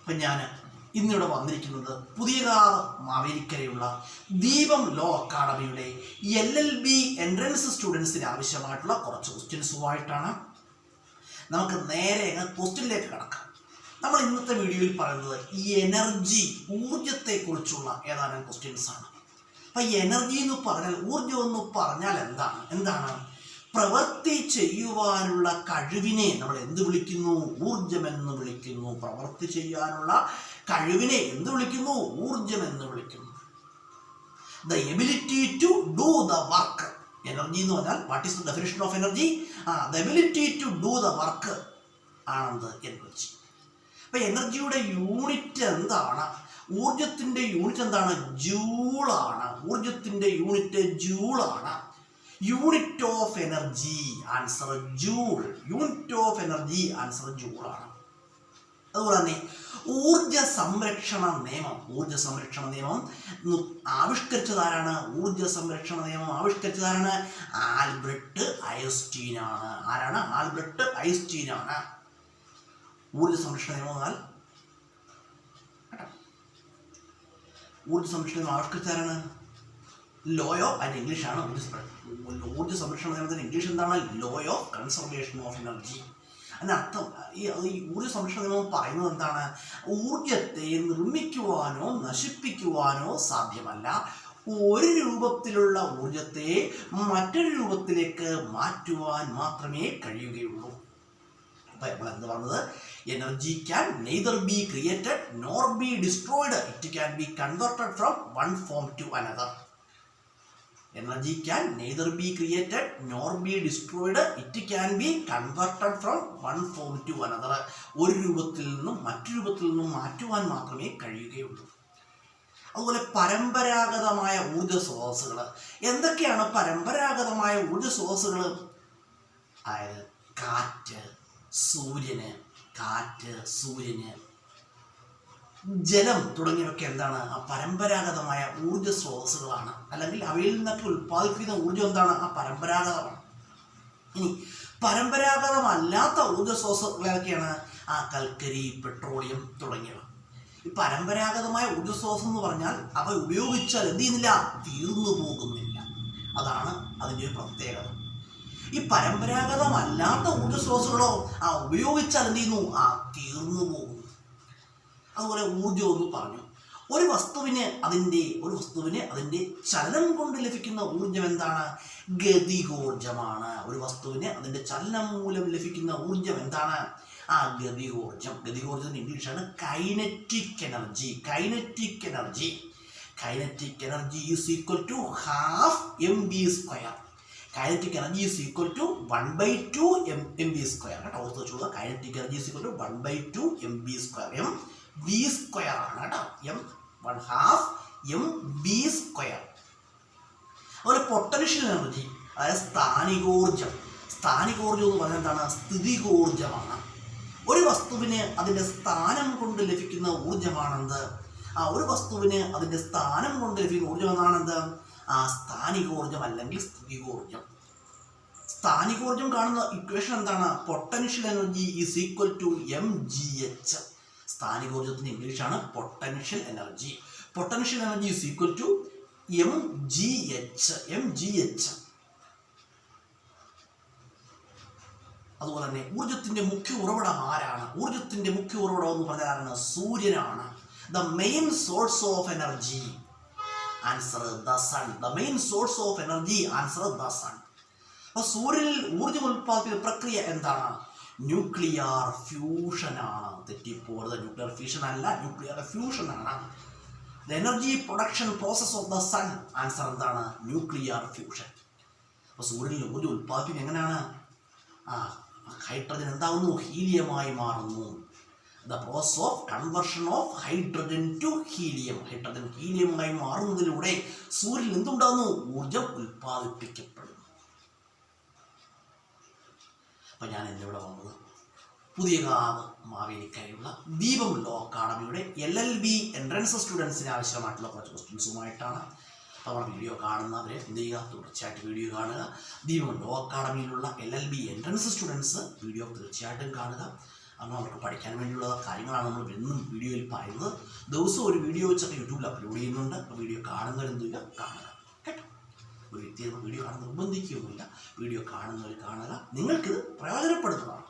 അപ്പം ഞാൻ ഇന്നിവിടെ വന്നിരിക്കുന്നത് പുതിയകാവ് മാവേലിക്കരയുള്ള ദീപം ലോ അക്കാഡമിയുടെ LLB എൻട്രൻസ് സ്റ്റുഡൻസിന് ആവശ്യമായിട്ടുള്ള കുറച്ച് ക്വസ്റ്റ്യൻസുമായിട്ടാണ്. നമുക്ക് നേരെ ക്വസ്റ്റ്യനിലേക്ക് കടക്കാം. നമ്മൾ ഇന്നത്തെ വീഡിയോയിൽ പറയുന്നത് ഈ എനർജി, ഊർജത്തെക്കുറിച്ചുള്ള ഏതാനും ക്വസ്റ്റ്യൻസ് ആണ്. അപ്പം എനർജി എന്ന് പറഞ്ഞാൽ, ഊർജം എന്ന് പറഞ്ഞാൽ എന്താണ്? പ്രവൃത്തി ചെയ്യുവാനുള്ള കഴിവിനെ നമ്മൾ എന്ത് വിളിക്കുന്നു? ഊർജമെന്ന് വിളിക്കുന്നു. പ്രവൃത്തി ചെയ്യാനുള്ള കഴിവിനെ എന്ത് വിളിക്കുന്നു? ഊർജമെന്ന് വിളിക്കുന്നു. The ability to do the work. Energy എന്ന് പറഞ്ഞാൽ what is the definition of energy? The ability to do the work ആണെന്ത് എനർജി. അപ്പൊ എനർജിയുടെ യൂണിറ്റ് എന്താണ്? ഊർജത്തിന്റെ യൂണിറ്റ് എന്താണ്? ജൂളാണ്. ഊർജത്തിന്റെ യൂണിറ്റ് ജൂളാണ്. Unit of energy answer joule. Unit of energy answer ജൂളാണ്. അതുപോലെ തന്നെ ഊർജ സംരക്ഷണ നിയമം ആവിഷ്കരിച്ചതാരാണ്? ഊർജ സംരക്ഷണ നിയമം ആവിഷ്കരിച്ചതാരാണ്? ആൽബർട്ട് ഐൻസ്റ്റീൻ ആണ്. ആരാണ്? ആൽബർട്ട് ഐൻസ്റ്റീൻ ആണ്. ഊർജ സംരക്ഷണ നിയമം എന്നാൽ ഊർജ സംരക്ഷണ നിയമം ആവിഷ്കരിച്ചതാരാണ്? ലോ ഓഫ്, അതിൻ്റെ ഇംഗ്ലീഷാണ് ഊർജ സംരക്ഷണ നിയമത്തിൻ്റെ ഇംഗ്ലീഷ് എന്താണ്? Law of conservation of energy. അതിൻ്റെ അർത്ഥം ഈ ഊർജ സംരക്ഷണ നിയമം പറയുന്നത് എന്താണ്? ഊർജത്തെ നിർമ്മിക്കുവാനോ നശിപ്പിക്കുവാനോ സാധ്യമല്ല. ഒരു രൂപത്തിലുള്ള ഊർജത്തെ മറ്റൊരു രൂപത്തിലേക്ക് മാറ്റുവാൻ മാത്രമേ കഴിയുകയുള്ളൂ. അപ്പം നമ്മൾ എന്ത് പറഞ്ഞത്? Energy can neither be created nor be destroyed. It can be converted from one form to another. Energy can neither be created nor be destroyed. It can be converted from one form to another. ഒരു രൂപത്തിൽ നിന്നും മറ്റൊരു രൂപത്തിൽ നിന്നും മാറ്റുവാൻ മാത്രമേ കഴിയുകയുള്ളൂ. അതുപോലെ പരമ്പരാഗതമായ ഊർജ സ്രോതസ്സുകൾ എന്തൊക്കെയാണ്? പരമ്പരാഗതമായ ഊർജ സ്രോതസ്സുകൾ അതായത് കാറ്റ്, സൂര്യന്, ജലം തുടങ്ങിയവയൊക്കെ എന്താണ്? പരമ്പരാഗതമായ ഊർജ സ്രോതസ്സുകളാണ്. അല്ലെങ്കിൽ അവയിൽ നിന്നൊക്കെ ഉൽപ്പാദിപ്പിക്കുന്ന ഊർജം എന്താണ്? പരമ്പരാഗതമാണ്. ഇനി പരമ്പരാഗതമല്ലാത്ത ഊർജ സ്രോതസ്സുകൾ ഏതൊക്കെയാണ്? കൽക്കരി, പെട്രോളിയം തുടങ്ങിയവ. ഈ പരമ്പരാഗതമായ ഊർജ സ്രോതസ് എന്ന് പറഞ്ഞാൽ അവ ഉപയോഗിച്ചാൽ എന്ത് ചെയ്യുന്നില്ല? തീർന്നു പോകുന്നില്ല. അതാണ് അതിൻ്റെ ഒരു പ്രത്യേകത. ഈ പരമ്പരാഗതമല്ലാത്ത ഊർജ സ്രോതസ്സുകളോ ഉപയോഗിച്ചാൽ എന്ത് ചെയ്യുന്നു? തീർന്നു പോകുന്നു. അതുപോലെ ഊർജം എന്ന് പറഞ്ഞു. ഒരു വസ്തുവിന് അതിൻ്റെ ചലനം കൊണ്ട് ലഭിക്കുന്ന ഊർജം എന്താണ്? ഗതികോർജമാണ്. ഒരു വസ്തുവിന് അതിൻ്റെ ചലനം മൂലം ലഭിക്കുന്ന ഊർജം എന്താണ്? ഗതികോർജം. ഗതികോർജത്തിന്റെ ഇംഗ്ലീഷാണ് kinetic energy. Kinetic energy is equal to half mv². Kinetic energy is equal to 1/2 mv². കേട്ടോ, ഓർത്ത് വെച്ചോളൂ. Kinetic energy is equal to 1/2 mv². v² ആണ് കേട്ടോ. 1/2 mv². അതുപോലെ പൊട്ടൻഷ്യൽ എനർജി, അതായത് സ്ഥാനികോർജം എന്ന് പറഞ്ഞാൽ എന്താണ്? സ്ഥിതികോർജമാണ്. ഒരു വസ്തുവിന് അതിൻ്റെ സ്ഥാനം കൊണ്ട് ലഭിക്കുന്ന ഊർജമാണെന്ത്? ഒരു വസ്തുവിന് അതിൻ്റെ സ്ഥാനം കൊണ്ട് ലഭിക്കുന്ന ഊർജം എന്നാണെന്ത്? സ്ഥാനികോർജം അല്ലെങ്കിൽ സ്ഥിതികോർജം. സ്ഥാനികോർജം കാണുന്ന ഇക്വേഷൻ എന്താണ്? Potential energy is equal to mgh. സ്ഥാനികോർജത്തിന്റെ ഇംഗ്ലീഷാണ് potential energy. Potential energy is equal to mgh. അതുപോലെ തന്നെ ഊർജത്തിന്റെ മുഖ്യ ഉറവിടം ആരാണ്? ഊർജത്തിന്റെ മുഖ്യ ഉറവിടം എന്ന് പറഞ്ഞാൽ ആരാണ്? സൂര്യനാണ്. The main source of energy answer the sun. The main source of energy answer the sun. അപ്പൊ സൂര്യനിൽ ഊർജം ഉൽപ്പാദിപ്പിക്കുന്ന പ്രക്രിയ എന്താണ്? ന്യൂക്ലിയർ ഫ്യൂഷൻ ആണ്. തെറ്റിപ്പോകരുത്. ന്യൂക്ലിയർ ഫ്യൂഷൻ അല്ല, ന്യൂക്ലിയർ ഫ്യൂഷൻ ആണ്. The energy production process of the sun answer എന്താണ്? Nuclear fusion. അപ്പോൾ സൂര്യനിൽ ഊർജ്ജം ഉൽപ്പാദിപ്പിക്കുന്നത് എങ്ങനെയാണ്? ഹൈഡ്രജൻ എന്താകുന്നു? ഹീലിയമായി മാറുന്നു. The process of conversion of hydrogen to helium. Hydrogen ഹീലിയമായി മാറുന്നതിലൂടെ സൂര്യനിൽ എന്തുണ്ടാകുന്നു? ഊർജം ഉൽപ്പാദിപ്പിക്കപ്പെടുന്നു. അപ്പം ഞാൻ എന്നിവിടെ വന്നത് പുതിയകാവ് മാവേലിക്കരയുള്ള ദീപം ലോ അക്കാഡമിയുടെ LLB എൻട്രൻസ് സ്റ്റുഡൻസിന് ആവശ്യമായിട്ടുള്ള കുറച്ച് ക്വസ്റ്റ്യൻസുമായിട്ടാണ്. അപ്പോൾ നമ്മുടെ വീഡിയോ കാണുന്നവരെ എന്ത് ചെയ്യുക? തുടർച്ചയായിട്ട് വീഡിയോ കാണുക. ദീപം ലോ അക്കാഡമിയിലുള്ള LLB എൻട്രൻസ് സ്റ്റുഡൻസ് വീഡിയോ തീർച്ചയായിട്ടും കാണുക. കാരണം അവർക്ക് പഠിക്കാൻ വേണ്ടിയുള്ള കാര്യങ്ങളാണ് നമ്മൾ എന്നും വീഡിയോയിൽ പറയുന്നത്. ദിവസവും ഒരു വീഡിയോ വെച്ചൊക്കെ യൂട്യൂബിൽ അപ്ലോഡ് ചെയ്യുന്നുണ്ട്. അപ്പോൾ വീഡിയോ കാണുന്നവരെന്തില്ല, കാണുക കേട്ടോ. ഒരു വ്യക്തിയെ വീഡിയോ കാണാൻ നിർബന്ധിക്കുകയൊന്നുമില്ല. വീഡിയോ കാണുന്നവർ കാണുക, നിങ്ങൾക്കിത് പ്രയോജനപ്പെടുന്നതാണ്.